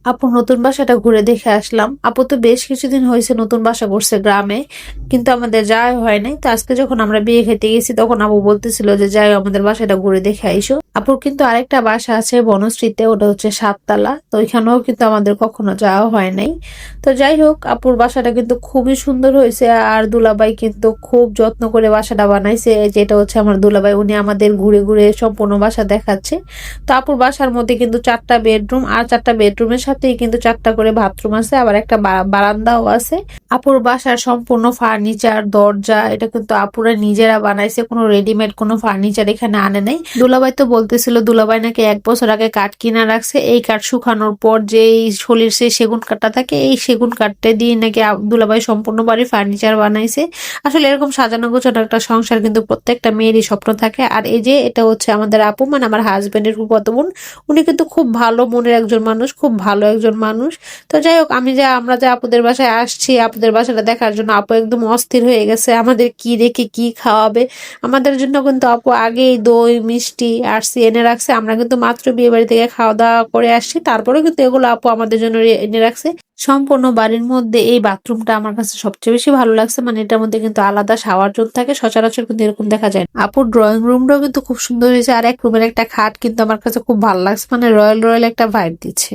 আপু নতুন বাসাটা ঘুরে দেখে আসলাম। আপু তো বেশ কিছুদিন হয়েছে নতুন বাসা করছে গ্রামে, কিন্তু আমাদের যাওয়া হয় নাই। তো আজকে যখন আমরা বিয়ে খেতে গেছি তখন আপু বলতেছিল যে যাই আমাদের বাসাটা ঘুরে দেখে আইসো। আপুর কিন্তু আরেকটা বাসা আছে বনশ্রীতে, ওটা হচ্ছে 7 তলা। তো ওইখানেও কিন্তু আমাদের কখনো যাওয়া হয় নাই। তো যাই হোক, আপুর বাসাটা কিন্তু খুবই সুন্দর হয়েছে। আর দুলাভাই কিন্তু খুব যত্ন করে বাসাটা বানাইছে। যেটা হচ্ছে আমার দুলাভাই, উনি আমাদের ঘুরে ঘুরে সম্পূর্ণ বাসা দেখাচ্ছে। তো আপুর বাসার মধ্যে কিন্তু 4টা বেডরুম, আর 4টা বেডরুমের সাথেই কিন্তু 4টা করে বাথরুম আছে, আবার একটা বারান্দাও আছে। আপুর বাসার সম্পূর্ণ ফার্নিচার, দরজা এটা কিন্তু আপুরা নিজেরা বানাইছে, কোনো রেডিমেড কোনো ফার্নিচার এখানে আনে নাই। দুলাভাই তো বলতেছিল দুলাভাই নাকি 1 বছর আগে কাঠ কিনা রাখছে, এই কাঠ শুকানোর পর যে শোলের সেই সেগুন কাঠটা থাকে, এই সেগুন কাঠটা দিয়ে নাকি দুলাভাই সম্পূর্ণ বাড়ি ফার্নিচার বানাইছে। আসলে এরকম সাজানো গোছানো একটা সংসার কিন্তু প্রত্যেকটা মেয়েরই স্বপ্ন থাকে। আর এই যে এটা হচ্ছে আমাদের আপু, মানে আমার হাজবেন্ডের ফুফাতো বোন। উনি কিন্তু খুব ভালো মনের একজন মানুষ, খুব ভালো একজন মানুষ। তো যাই হোক, আমরা যে আপুদের বাসায় আসছি, আপুদের বাসাটা দেখার জন্য আপু একদম অস্থির হয়ে গেছে আমাদের কি রেখে কি খাওয়াবে। আমাদের জন্য কিন্তু আপু আগেই দই মিষ্টি আর এনে রাখছে। আমরা কিন্তু মাত্র বিয়ে বাড়ি থেকে খাওয়া দাওয়া করে আসছি, তারপরে কিন্তু এগুলো আপু আমাদের জন্য এনে রাখছে। সম্পূর্ণ বাড়ির মধ্যে এই বাথরুমটা আমার কাছে সবচেয়ে বেশি ভালো লাগছে, মানে এটার মধ্যে কিন্তু আলাদা শাওয়ার জোন থাকে, সচরাচর কিন্তু এরকম দেখা যায় না। আপুর ড্রয়িং রুমটাও কিন্তু খুব সুন্দর হয়েছে, আর এক রুমের একটা খাট কিন্তু আমার কাছে খুব ভালো লাগছে, মানে রয়্যাল রয়্যাল একটা ভাইব দিচ্ছে।